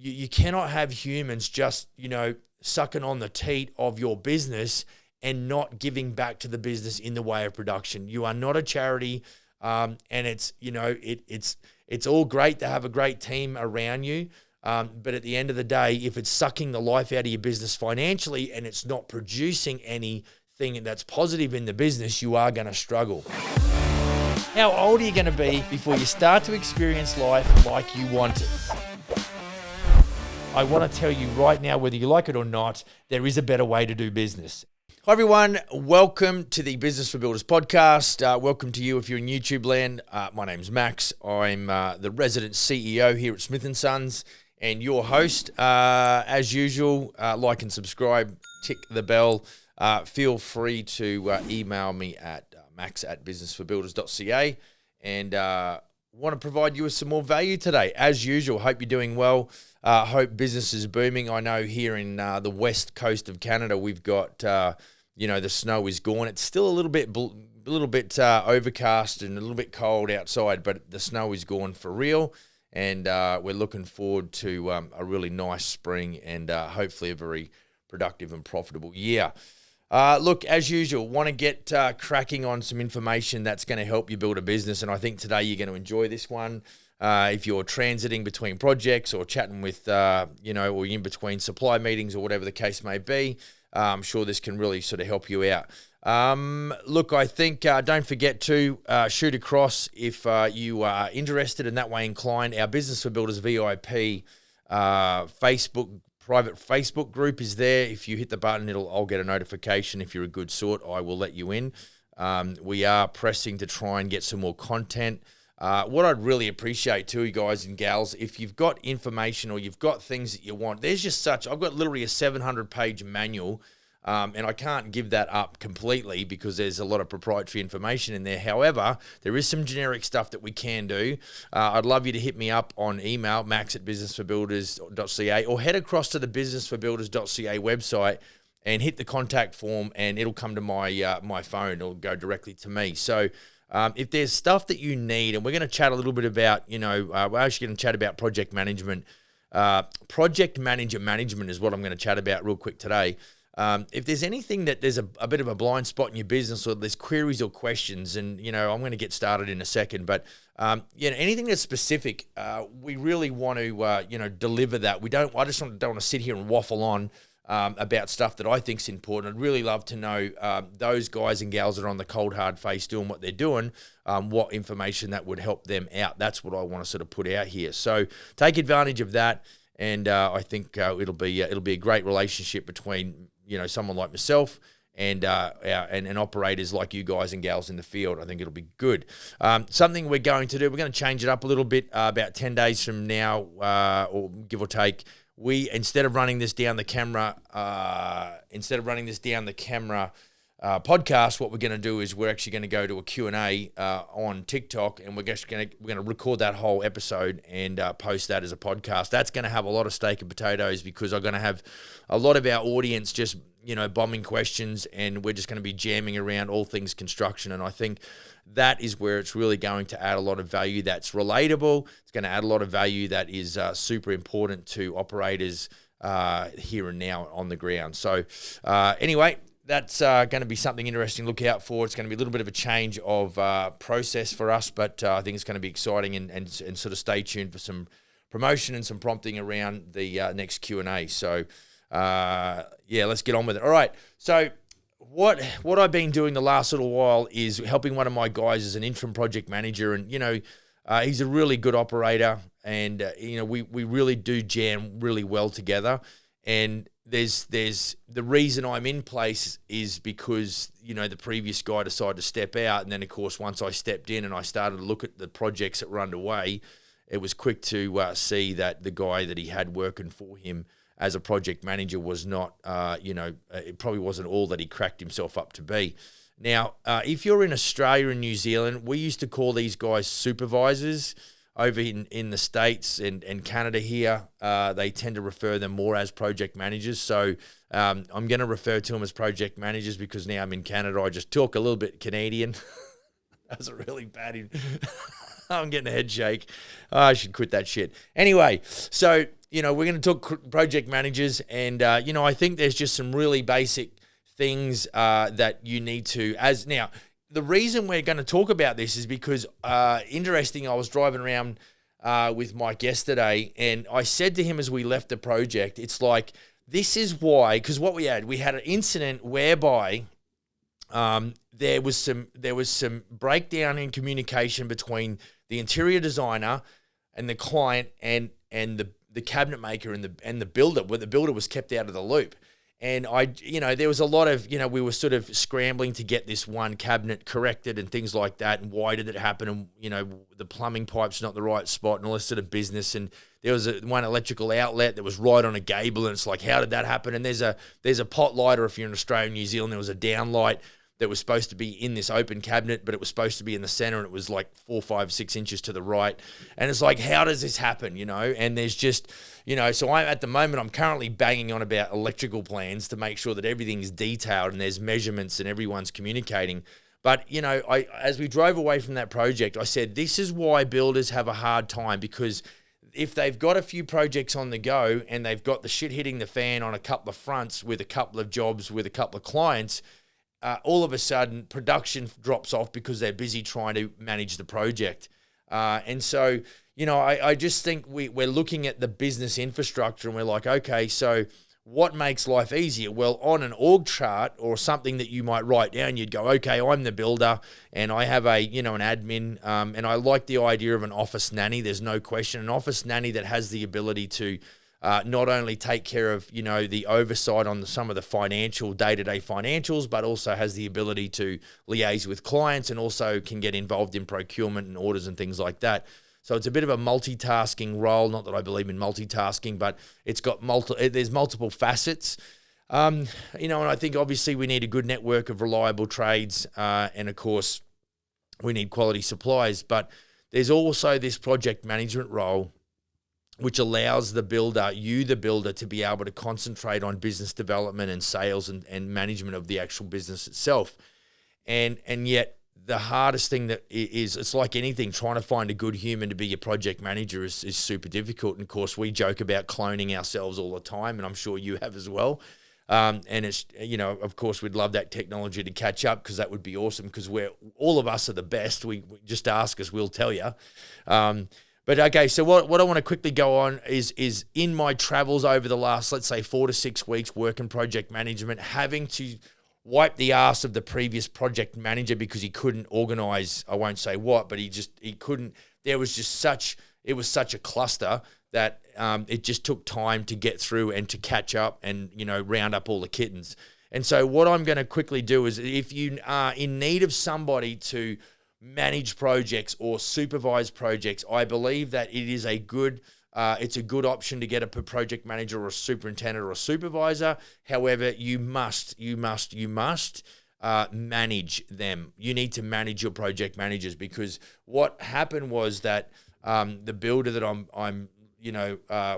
you cannot have humans just, sucking on the teat of your business and not giving back to the business in the way of production. You are not a charity, and it's all great to have a great team around you, but at the end of the day, if it's sucking the life out of your business financially and it's not producing anything that's positive in the business, you are going to struggle. How old are you going to be before you start to experience life like you want it? I want to tell you right now, whether you like it or not, there is a better way to do business. Hi everyone, welcome to the Business for Builders podcast. Welcome to you if you're in YouTube land. My name's Max. I'm the resident CEO here at Smith & Sons and your host. As usual, like and subscribe, tick the bell. Feel free to email me at max@businessforbuilders.ca and want to provide you with some more value today. As usual, hope you're doing well. Hope business is booming. I know here in the west coast of Canada, we've got, the snow is gone. It's still a little bit overcast and a little bit cold outside, but the snow is gone for real. And we're looking forward to a really nice spring and hopefully a very productive and profitable year. Look, as usual, want to get cracking on some information that's going to help you build a business. And I think today you're going to enjoy this one. If you're transiting between projects or chatting with, or you're in between supply meetings or whatever the case may be, I'm sure this can really sort of help you out. Look, I think don't forget to shoot across if you are interested and that way inclined. Our Business for Builders VIP private Facebook group is there. If you hit the button, I'll get a notification. If you're a good sort, I will let you in. We are pressing to try and get some more content. What I'd really appreciate too, you guys and gals, if you've got information or you've got things that you want, I've got literally a 700-page manual, and I can't give that up completely because there's a lot of proprietary information in there. However, there is some generic stuff that we can do. I'd love you to hit me up on email, max@businessforbuilders.ca, or head across to the businessforbuilders.ca website and hit the contact form, and it'll come to my phone. It'll go directly to me. So if there's stuff that you need, and we're going to chat a little bit about, we're actually going to chat about project management. Project manager management is what I'm going to chat about real quick today. If there's anything that there's a bit of a blind spot in your business or there's queries or questions, and, I'm going to get started in a second, but, anything that's specific, we really want to, deliver that. I just don't want to sit here and waffle on about stuff that I think is important. I'd really love to know those guys and gals that are on the cold, hard face doing what they're doing, what information that would help them out. That's what I want to sort of put out here. So take advantage of that, and I think it'll be a great relationship between someone like myself and operators like you guys and gals in the field. I think it'll be good. Something we're going to do, we're going to change it up a little bit about 10 days from now, or give or take. Instead of running this down the camera podcast, what we're going to do is we're actually going to go to a Q&A on TikTok, and we're going to record that whole episode and post that as a podcast. That's going to have a lot of steak and potatoes because I'm going to have a lot of our audience just bombing questions, and we're just going to be jamming around all things construction. And I think that is where it's really going to add a lot of value that's relatable. It's going to add a lot of value that is super important to operators here and now on the ground. So anyway, that's going to be something interesting to look out for. It's going to be a little bit of a change of process for us, but I think it's going to be exciting, and sort of stay tuned for some promotion and some prompting around the next Q&A. So let's get on with it. All right. So what I've been doing the last little while is helping one of my guys as an interim project manager, and he's a really good operator, and we really do jam really well together. And there's the reason I'm in place is because the previous guy decided to step out, and then of course once I stepped in and I started to look at the projects that were underway, it was quick to see that the guy that he had working for him as a project manager was not, it probably wasn't all that he cracked himself up to be. Now, if you're in Australia and New Zealand, we used to call these guys supervisors. Over in the States and Canada here, they tend to refer them more as project managers. So I'm going to refer to them as project managers because now I'm in Canada. I just talk a little bit Canadian. That's a really bad... I'm getting a head shake. I should quit that shit. Anyway, so we're going to talk project managers, and I think there's just some really basic things that you need to. Now, the reason we're going to talk about this is because interesting. I was driving around with Mike yesterday, and I said to him as we left the project, it's like, this is why, because what we had an incident whereby there was some breakdown in communication between the interior designer and the client and the cabinet maker and the builder, where the builder was kept out of the loop. And there was a lot of, we were sort of scrambling to get this one cabinet corrected and things like that. And why did it happen? And, the plumbing pipe's not the right spot and all this sort of business. And there was one electrical outlet that was right on a gable. And it's like, how did that happen? And there's a pot light, or if you're in Australia, New Zealand, there was a down light that was supposed to be in this open cabinet, but it was supposed to be in the center, and it was like 4, 5, 6 inches to the right. And it's like, how does this happen? And there's just, so at the moment, I'm currently banging on about electrical plans to make sure that everything's detailed and there's measurements and everyone's communicating. But, as we drove away from that project, I said, this is why builders have a hard time, because if they've got a few projects on the go and they've got the shit hitting the fan on a couple of fronts with a couple of jobs with a couple of clients, all of a sudden production drops off because they're busy trying to manage the project. And so, I just think we're looking at the business infrastructure and we're like, okay, so what makes life easier? Well, on an org chart or something that you might write down, you'd go, okay, I'm the builder and I have an admin, and I like the idea of an office nanny. There's no question, an office nanny that has the ability to not only take care of, the oversight on some of the day-to-day financials, but also has the ability to liaise with clients and also can get involved in procurement and orders and things like that. So it's a bit of a multitasking role. Not that I believe in multitasking, but it's got there's multiple facets. And I think obviously we need a good network of reliable trades, and of course we need quality supplies. But there's also this project management role, which allows the builder, to be able to concentrate on business development and sales and management of the actual business itself. And yet the hardest thing that is, it's like anything, trying to find a good human to be your project manager is super difficult. And of course, we joke about cloning ourselves all the time, and I'm sure you have as well. And it's, of course, we'd love that technology to catch up, because that would be awesome, because all of us are the best. We just ask us, we'll tell you. But okay, so what I want to quickly go on is in my travels over the last, let's say, 4 to 6 weeks, working project management, having to wipe the ass of the previous project manager because he couldn't organize, I won't say what, but he couldn't, it was such a cluster that it just took time to get through and to catch up and, round up all the kittens. And so what I'm going to quickly do is, if you are in need of somebody to manage projects or supervise projects, I believe that it is it's a good option to get a project manager or a superintendent or a supervisor. However, you must manage them. You need to manage your project managers, because what happened was that the builder that I'm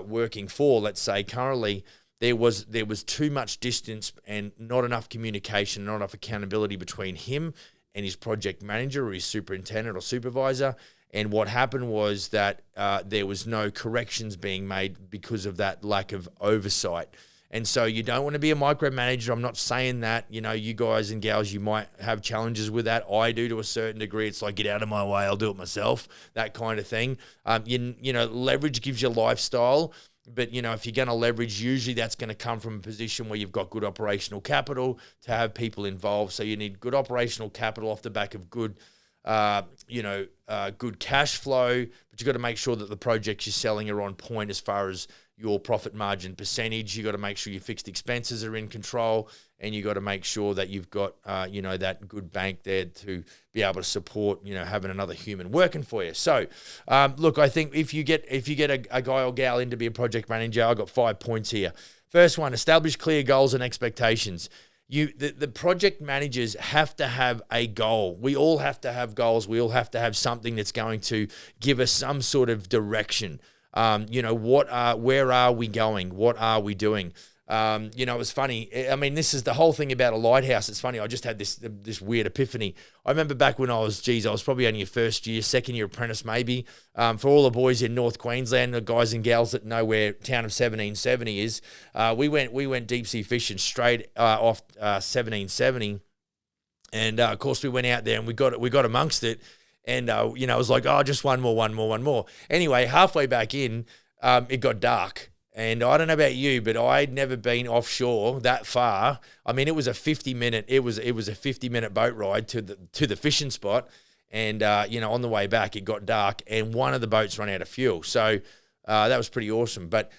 working for, let's say currently, there was too much distance and not enough communication, not enough accountability between him and his project manager or his superintendent or supervisor. And what happened was that there was no corrections being made because of that lack of oversight. And so you don't want to be a micromanager. I'm not saying that, you guys and gals, you might have challenges with that. I do to a certain degree. It's like, get out of my way, I'll do it myself, that kind of thing. Leverage gives you lifestyle. But, if you're going to leverage, usually that's going to come from a position where you've got good operational capital to have people involved. So you need good operational capital off the back of good good cash flow, but you've got to make sure that the projects you're selling are on point as far as your profit margin percentage. You've got to make sure your fixed expenses are in control, and you've got to make sure that you've got, that good bank there to be able to support, having another human working for you. So, look, I think if you get a guy or gal in to be a project manager, I've got 5 points here. First one, establish clear goals and expectations. The project managers have to have a goal. We all have to have goals. We all have to have something that's going to give us some sort of direction. Where are we going? What are we doing? It was funny. I mean, this is the whole thing about a lighthouse. It's funny. I just had this weird epiphany. I remember back when I was probably only a first year, second year apprentice maybe. For all the boys in North Queensland, the guys and gals that know where town of 1770 is, we went deep sea fishing straight off 1770. And of course, we went out there and we got amongst it. And, it was like, just one more. Anyway, halfway back in, it got dark. And I don't know about you, but I'd never been offshore that far. I mean, it was a 50-minute boat ride to the fishing spot. And, on the way back, it got dark and one of the boats ran out of fuel. So that was pretty awesome. But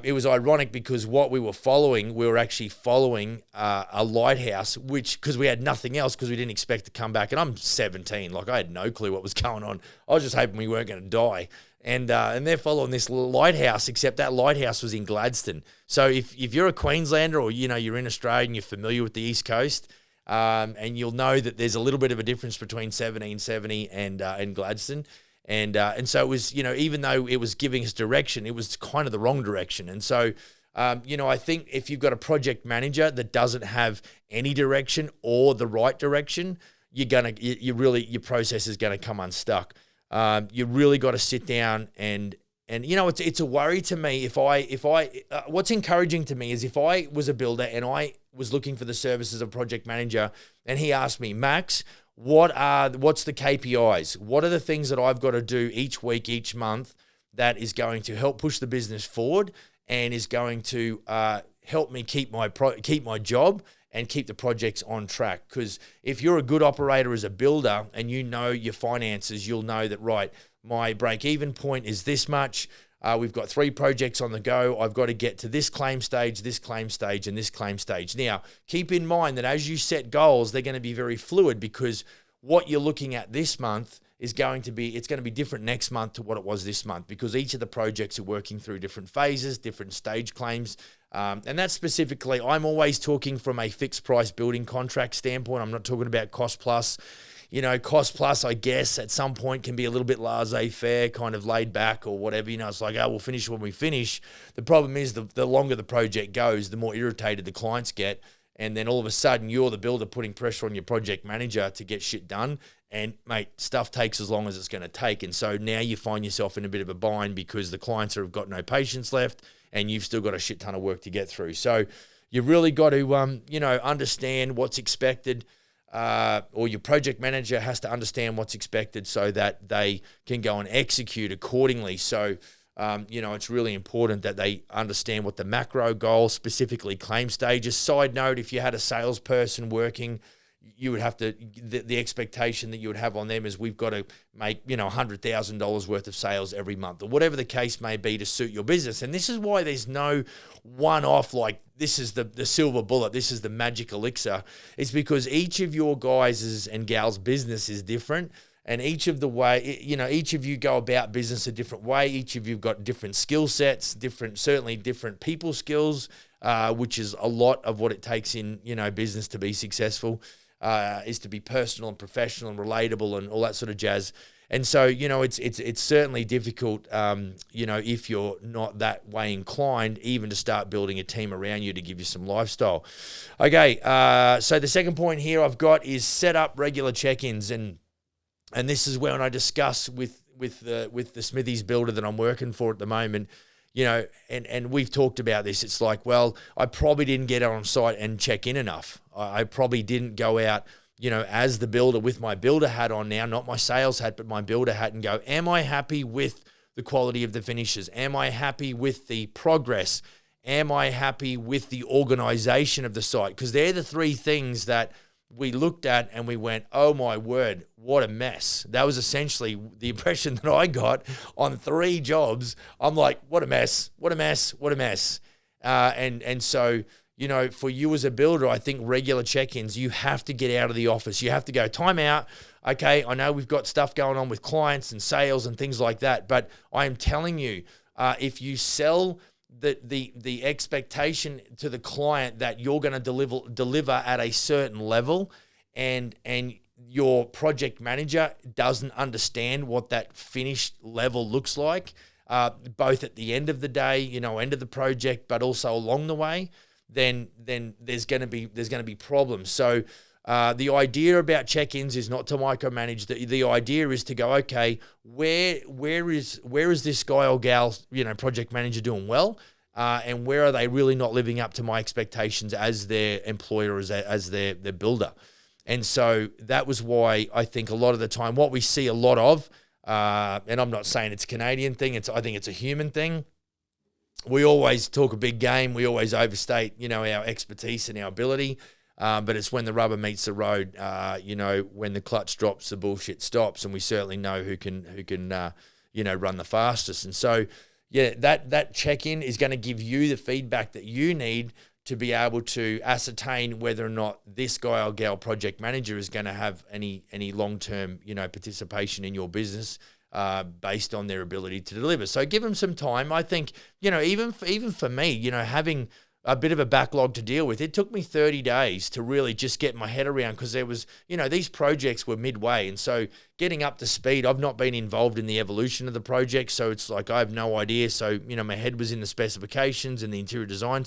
it was ironic because what we were actually following a lighthouse, because we had nothing else because we didn't expect to come back. And I'm 17. Like, I had no clue what was going on. I was just hoping we weren't going to die. And they're following this lighthouse, except that lighthouse was in Gladstone. So if you're a Queenslander or, you're in Australia and you're familiar with the East Coast, and you'll know that there's a little bit of a difference between 1770 and Gladstone. And so it was, even though it was giving us direction, it was kind of the wrong direction. And so, I think if you've got a project manager that doesn't have any direction or the right direction, your process is going to come unstuck. You really got to sit down and it's a worry to me what's encouraging to me is if I was a builder and I was looking for the services of a project manager and he asked me, Max, what's the KPIs? What are the things that I've got to do each week, each month that is going to help push the business forward and is going to help me keep my job and keep the projects on track? Because if you're a good operator as a builder and you know your finances, you'll know that, right, my break-even point is this much. We've got 3 projects on the go. I've got to get to this claim stage, and this claim stage. Now, keep in mind that as you set goals, they're going to be very fluid because what you're looking at this month it's going to be different next month to what it was this month because each of the projects are working through different phases, different stage claims. And that's specifically, I'm always talking from a fixed price building contract standpoint. I'm not talking about cost plus. Cost plus, I guess, at some point can be a little bit laissez-faire, kind of laid back or whatever. It's like, we'll finish when we finish. The problem is the longer the project goes, the more irritated the clients get. And then all of a sudden, you're the builder putting pressure on your project manager to get shit done. And, mate, stuff takes as long as it's going to take. And so now you find yourself in a bit of a bind because the clients have got no patience left and you've still got a shit ton of work to get through. So you really got to, understand what's expected. Or your project manager has to understand what's expected so that they can go and execute accordingly. So, it's really important that they understand what the macro goal, specifically claim stages. Side note, if you had a salesperson working, you would have to, the expectation that you would have on them is we've got to make, $100,000 worth of sales every month or whatever the case may be to suit your business. And this is why there's no one-off, like this is the silver bullet, this is the magic elixir. It's because each of your guys' and gals' business is different. And each of you go about business a different way. Each of you've got different skill sets, certainly different people skills, which is a lot of what it takes in, business to be successful. Is to be personal and professional and relatable and all that sort of jazz. And so, it's certainly difficult, if you're not that way inclined, even to start building a team around you to give you some lifestyle. Okay, so the second point here I've got is set up regular check-ins. And this is when I discuss with the Smithies builder that I'm working for at the moment, and we've talked about this. It's like, well, I probably didn't get on site and check in enough. I probably didn't go out, as the builder with my builder hat on now, not my sales hat, but my builder hat and go, am I happy with the quality of the finishes? Am I happy with the progress? Am I happy with the organization of the site? Because they're the 3 things that we looked at and we went, oh my word, what a mess. That was essentially the impression that I got on 3 jobs. I'm like, what a mess, what a mess, what a mess. And so, for you as a builder, I think regular check-ins, you have to get out of the office. You have to go, time out. Okay, I know we've got stuff going on with clients and sales and things like that, but I am telling you, if you sell the expectation to the client that you're going to deliver at a certain level and your project manager doesn't understand what that finished level looks like, both at the end of the day, end of the project, but also along the way, then there's going to be problems. So the idea about check-ins is not to micromanage. The idea is to go, okay, where is this guy or gal, project manager doing well, and where are they really not living up to my expectations as their employer, as their builder. And so that was why I think a lot of the time what we see a lot of, and I'm not saying it's a Canadian thing, I think it's a human thing. We always talk a big game. We always overstate, our expertise and our ability. But it's when the rubber meets the road, when the clutch drops, the bullshit stops, and we certainly know who can run the fastest. And so, that check-in is going to give you the feedback that you need to be able to ascertain whether or not this guy or gal project manager is going to have any long-term, participation in your business based on their ability to deliver. So give them some time. I think, even for me, having a bit of a backlog to deal with. It took me 30 days to really just get my head around, because there was, these projects were midway. And so getting up to speed, I've not been involved in the evolution of the project. So it's like, I have no idea. So, my head was in the specifications and the interior design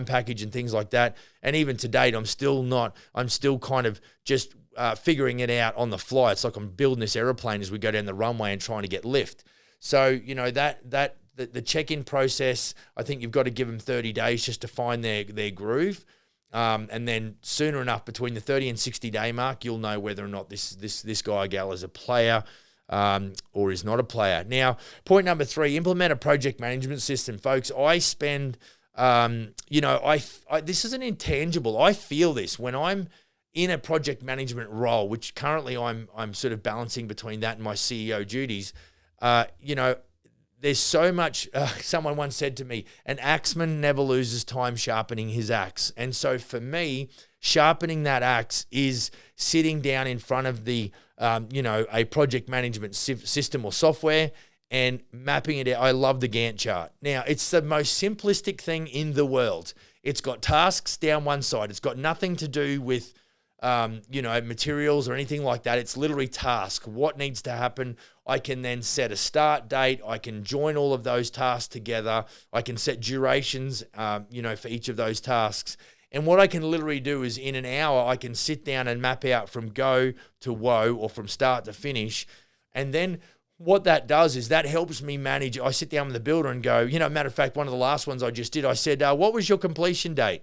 package and things like that. And even to date, I'm still kind of just figuring it out on the fly. It's like I'm building this airplane as we go down the runway and trying to get lift. So, the check-in process, I think you've got to give them 30 days just to find their groove. And then sooner enough, between the 30 and 60-day mark, you'll know whether or not this guy or gal is a player or is not a player. Now, point number 3, implement a project management system. Folks, I spend, this is an intangible. I feel this when I'm in a project management role, which currently I'm sort of balancing between that and my CEO duties. There's so much, someone once said to me, an axeman never loses time sharpening his axe. And so for me, sharpening that axe is sitting down in front of a project management system or software and mapping it out. I love the Gantt chart. Now, it's the most simplistic thing in the world. It's got tasks down one side. It's got nothing to do with materials or anything like that. It's literally task. What needs to happen? I can then set a start date. I can join all of those tasks together. I can set durations, for each of those tasks. And what I can literally do is in an hour, I can sit down and map out from go to woe or from start to finish. And then what that does is that helps me manage. I sit down with the builder and go, matter of fact, one of the last ones I just did, I said, what was your completion date?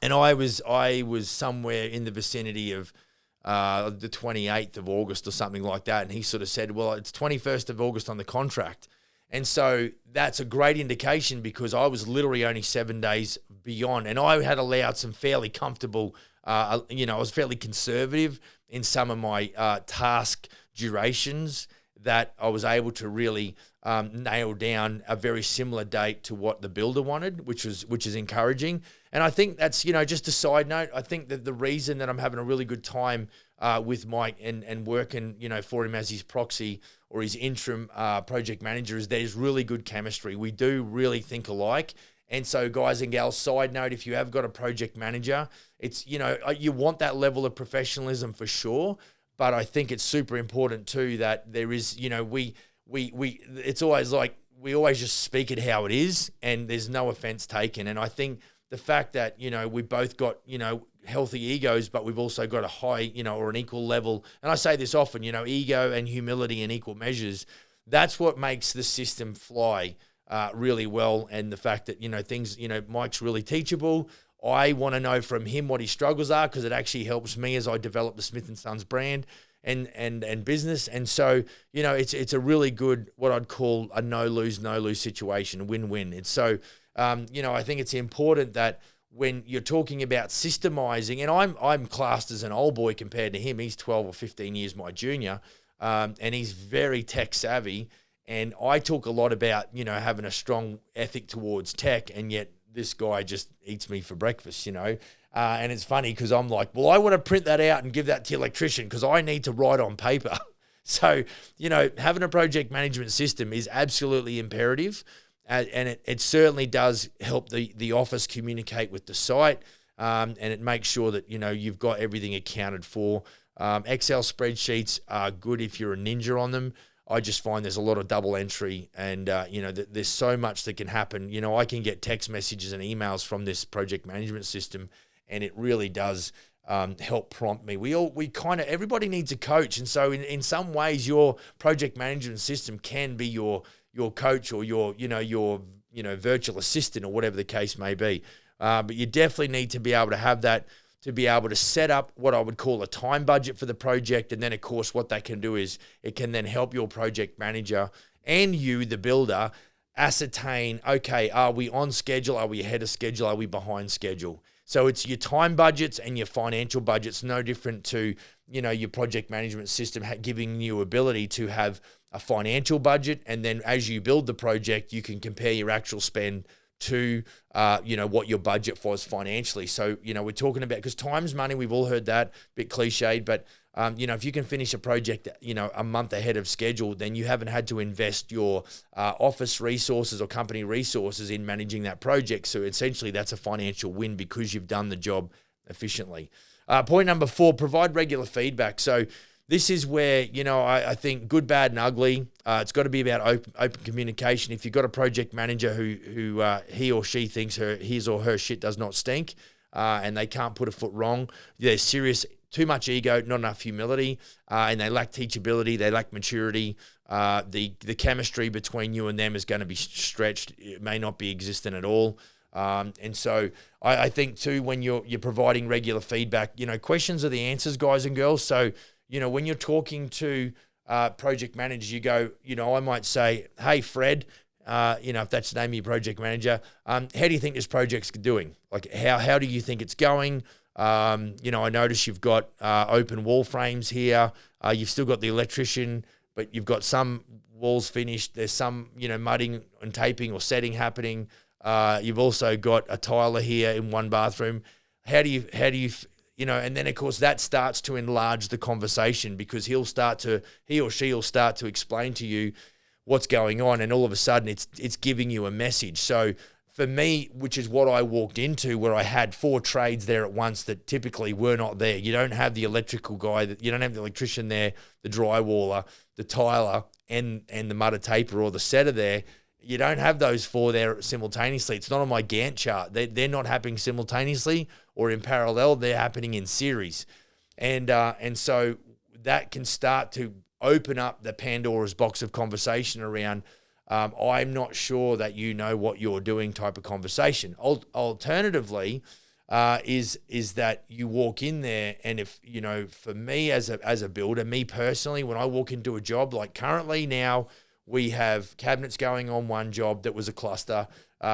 And I was somewhere in the vicinity of the 28th of August or something like that. And he sort of said, well, it's 21st of August on the contract. And so that's a great indication, because I was literally only 7 days beyond. And I had allowed some fairly comfortable, I was fairly conservative in some of my task durations, that I was able to really nail down a very similar date to what the builder wanted, which is encouraging. And I think that's, just a side note, I think that the reason that I'm having a really good time with Mike and working, for him as his proxy or his interim project manager is there's really good chemistry. We do really think alike. And so guys and gals, side note, if you have got a project manager, it's, you want that level of professionalism for sure. But I think it's super important too that there is, it's always like, we always just speak it how it is and there's no offense taken. And I think the fact that, we both got, healthy egos, but we've also got a high, or an equal level. And I say this often, ego and humility in equal measures. That's what makes the system fly really well. And the fact that, things, Mike's really teachable. I want to know from him what his struggles are, because it actually helps me as I develop the Smith & Sons brand and business. And so, it's a really good, what I'd call a no-lose situation, a win-win. It's so, I think it's important that when you're talking about systemizing, and I'm classed as an old boy compared to him. He's 12 or 15 years my junior, and he's very tech savvy. And I talk a lot about, having a strong ethic towards tech, and yet this guy just eats me for breakfast, and it's funny because I'm like, well, I want to print that out and give that to the electrician because I need to write on paper. So, having a project management system is absolutely imperative. And it certainly does help the office communicate with the site, and it makes sure that, you've got everything accounted for. Excel spreadsheets are good if you're a ninja on them. I just find there's a lot of double entry, and there's so much that can happen. I can get text messages and emails from this project management system, and it really does help prompt me. Everybody needs a coach, and so in some ways, your project management system can be your coach or your virtual assistant or whatever the case may be. But you definitely need to be able to have that, to be able to set up what I would call a time budget for the project. And then, of course, what that can do is it can then help your project manager and you, the builder, ascertain, okay, are we on schedule? Are we ahead of schedule? Are we behind schedule? So it's your time budgets and your financial budgets, no different to, your project management system giving you ability to have a financial budget. And then as you build the project, you can compare your actual spend to, what your budget was financially. So, we're talking about, because time's money, we've all heard that, a bit cliched, but, if you can finish a project, a month ahead of schedule, then you haven't had to invest your office resources or company resources in managing that project. So essentially that's a financial win because you've done the job efficiently. Point number 4, provide regular feedback. So this is where, I think good, bad, and ugly. It's got to be about open communication. If you've got a project manager who he or she thinks his or her shit does not stink, and they can't put a foot wrong, they're serious, too much ego, not enough humility, and they lack teachability, they lack maturity. The chemistry between you and them is going to be stretched. It may not be existent at all. And so I think too, when you're providing regular feedback, questions are the answers, guys and girls. So, when you're talking to project managers, you go, I might say, hey, Fred, if that's the name of your project manager, how do you think this project's doing? Like, how do you think it's going? I notice you've got open wall frames here. You've still got the electrician, but you've got some walls finished. There's some, mudding and taping or setting happening. You've also got a tiler here in one bathroom. How do you, and then of course that starts to enlarge the conversation, because he or she will start to explain to you what's going on, and all of a sudden it's giving you a message. So for me, which is what I walked into, where I had 4 trades there at once that typically were not there. You don't have the electrical guy, you don't have the electrician there, the drywaller, the tiler, and the mudder taper or the setter there. You don't have those 4 there simultaneously. It's not on my Gantt chart. They're not happening simultaneously or in parallel. They're happening in series. And so that can start to open up the Pandora's box of conversation around, I'm not sure that you know what you're doing type of conversation. Alternatively, is that you walk in there, and if, for me as a builder, me personally, when I walk into a job, like currently now, we have cabinets going on one job that was a cluster.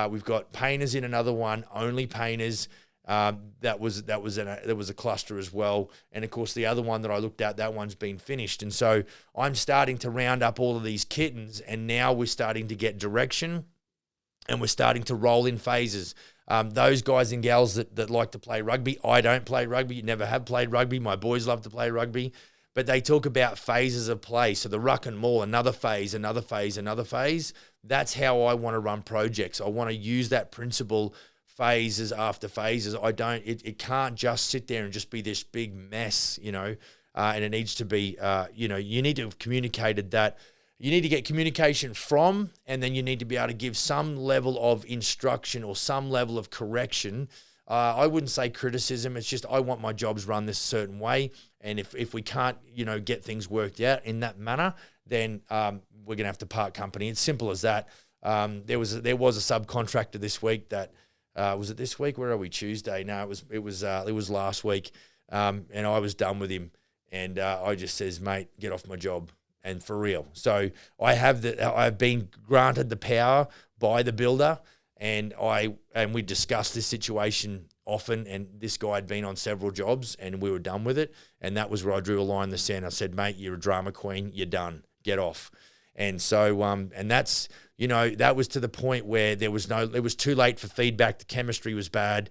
We've got painters in another one, only painters. That was a cluster as well. And of course, the other one that I looked at, that one's been finished. And so I'm starting to round up all of these kittens, and now we're starting to get direction, and we're starting to roll in phases. Those guys and gals that like to play rugby, I don't play rugby, never have played rugby. My boys love to play rugby. But they talk about phases of play. So the ruck and maul, another phase, another phase, another phase. That's how I want to run projects. I want to use that principle, phases after phases. It can't just sit there and just be this big mess, and it needs to be, you need to have communicated that. You need to get communication from, and then you need to be able to give some level of instruction or some level of correction. I wouldn't say criticism. It's just, I want my jobs run this certain way. And if we can't, get things worked out in that manner, then we're going to have to part company. It's simple as that. There was a subcontractor this week that, was it this week? Where are we? Tuesday? No, it was last week. And I was done with him. And I just says, mate, get off my job. And for real. So I've been granted the power by the builder, and we discussed this situation often, and this guy had been on several jobs, and we were done with it. And that was where I drew a line in the sand. I said, mate, you're a drama queen. You're done. Get off. And so, and that's, that was to the point where it was too late for feedback. The chemistry was bad.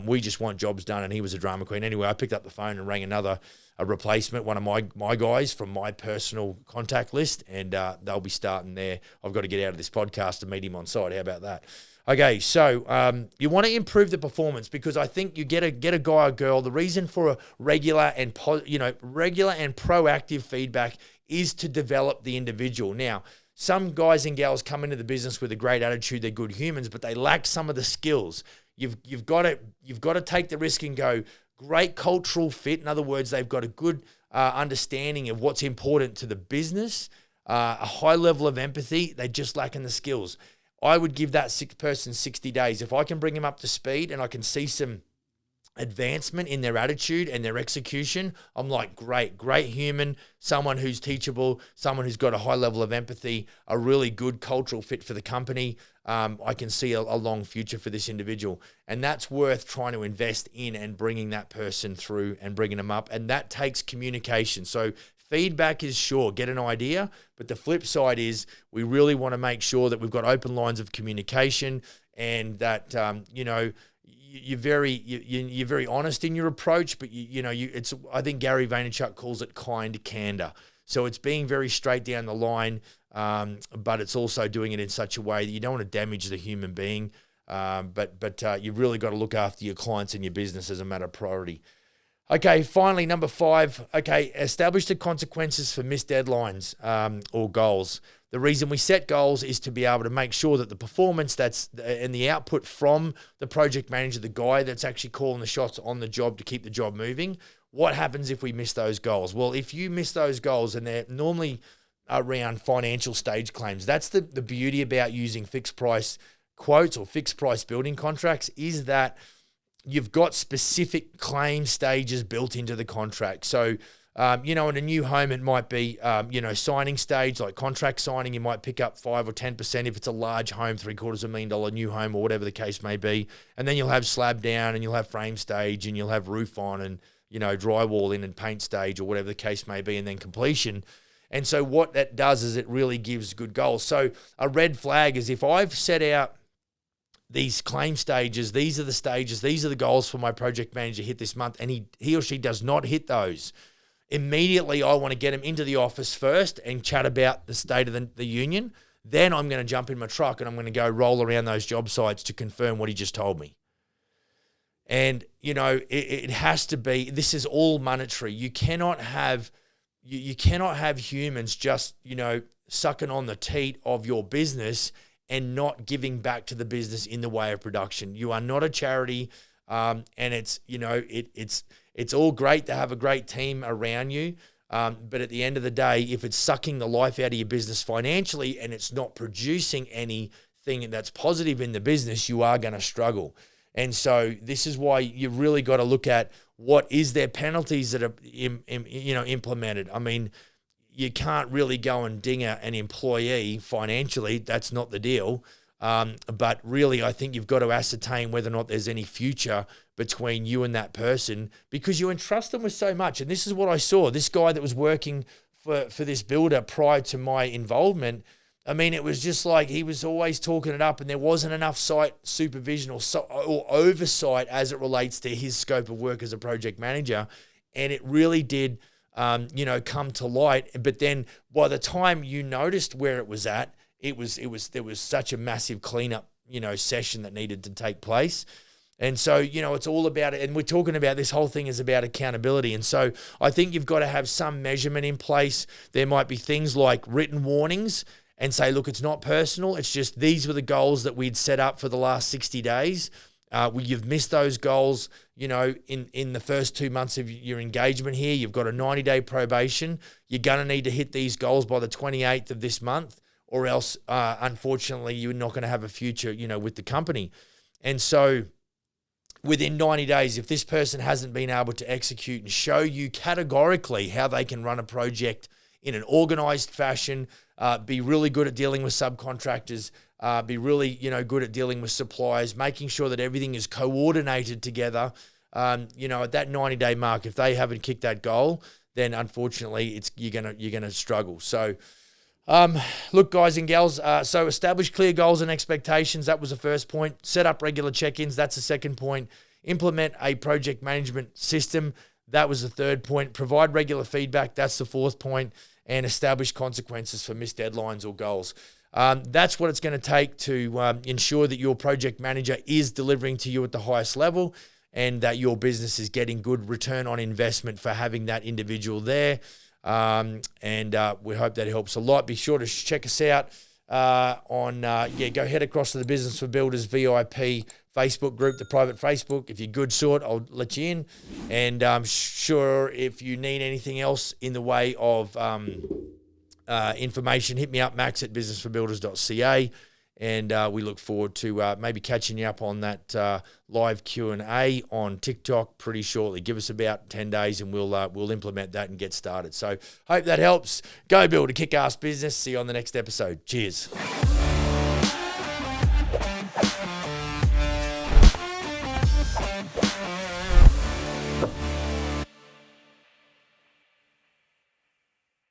We just want jobs done, and he was a drama queen. Anyway, I picked up the phone and rang a replacement, one of my guys from my personal contact list, and they'll be starting there. I've got to get out of this podcast to meet him on site. How about that? Okay, so you want to improve the performance, because I think you get a guy or girl. The reason for a regular and proactive feedback is to develop the individual. Now, some guys and gals come into the business with a great attitude, they're good humans, but they lack some of the skills. You've got to take the risk and go, great cultural fit. In other words, they've got a good understanding of what's important to the business, a high level of empathy. They just lack in the skills. I would give that person 60 days. If I can bring them up to speed and I can see some advancement in their attitude and their execution, I'm like, great human, someone who's teachable, someone who's got a high level of empathy, a really good cultural fit for the company. I can see a long future for this individual. And that's worth trying to invest in and bringing that person through and bringing them up. And that takes communication. So feedback is sure, get an idea, but the flip side is we really want to make sure that we've got open lines of communication and that, you're very honest in your approach, but I think Gary Vaynerchuk calls it kind candor. So it's being very straight down the line, but it's also doing it in such a way that you don't want to damage the human being. But you've really got to look after your clients and your business as a matter of priority. Okay, finally, number 5. Okay, establish the consequences for missed deadlines or goals. The reason we set goals is to be able to make sure that the performance and the output from the project manager, the guy that's actually calling the shots on the job to keep the job moving, what happens if we miss those goals? Well, if you miss those goals, and they're normally around financial stage claims, that's the beauty about using fixed price quotes or fixed price building contracts, is that you've got specific claim stages built into the contract. So, in a new home, it might be, signing stage, like contract signing, you might pick up 5 or 10% if it's a large home, $750,000 new home or whatever the case may be. And then you'll have slab down and you'll have frame stage and you'll have roof on and, drywall in and paint stage or whatever the case may be, and then completion. And so what that does is it really gives good goals. So a red flag is if I've set out these claim stages, these are the stages, these are the goals for my project manager to hit this month, and he or she does not hit those, immediately I want to get him into the office first and chat about the state of the union. Then I'm going to jump in my truck and I'm going to go roll around those job sites to confirm what he just told me. And, it has to be, this is all monetary. You cannot have humans just, sucking on the teat of your business and not giving back to the business in the way of production. You are not a charity, and it's all great to have a great team around you, but at the end of the day, if it's sucking the life out of your business financially and it's not producing anything that's positive in the business, you are going to struggle. And so this is why you really got to look at what is their penalties that are implemented. I mean, you can't really go and ding an employee financially. That's not the deal. But really, I think you've got to ascertain whether or not there's any future between you and that person, because you entrust them with so much. And this is what I saw. This guy that was working for this builder prior to my involvement, I mean, it was just like he was always talking it up and there wasn't enough site supervision or oversight as it relates to his scope of work as a project manager. And it really did come to light. But then by the time you noticed where it was at, there was such a massive cleanup, session that needed to take place. And so, it's all about it. And we're talking about this whole thing is about accountability. And so I think you've got to have some measurement in place. There might be things like written warnings and say, look, it's not personal. It's just these were the goals that we'd set up for the last 60 days. You've missed those goals, in the first 2 months of your engagement here. You've got a 90-day probation. You're going to need to hit these goals by the 28th of this month, or else, unfortunately, you're not going to have a future, with the company. And so within 90 days, if this person hasn't been able to execute and show you categorically how they can run a project in an organized fashion, be really good at dealing with subcontractors, be really, good at dealing with suppliers, making sure that everything is coordinated together. At that 90-day mark, if they haven't kicked that goal, then unfortunately, you're gonna struggle. So, look, guys and gals. So establish clear goals and expectations. That was the first point. Set up regular check-ins. That's the second point. Implement a project management system. That was the third point. Provide regular feedback. That's the fourth point. And establish consequences for missed deadlines or goals. That's what it's going to take to ensure that your project manager is delivering to you at the highest level and that your business is getting good return on investment for having that individual there. And we hope that helps a lot. Be sure to check us out go head across to the Business for Builders VIP Facebook group, the private Facebook. If you're good sort, I'll let you in. And I'm sure if you need anything else in the way of information, hit me up, max@businessforbuilders.ca. And we look forward to maybe catching you up on that live Q&A on TikTok pretty shortly. Give us about 10 days and we'll implement that and get started. So hope that helps. Go build a kick-ass business. See you on the next episode. Cheers.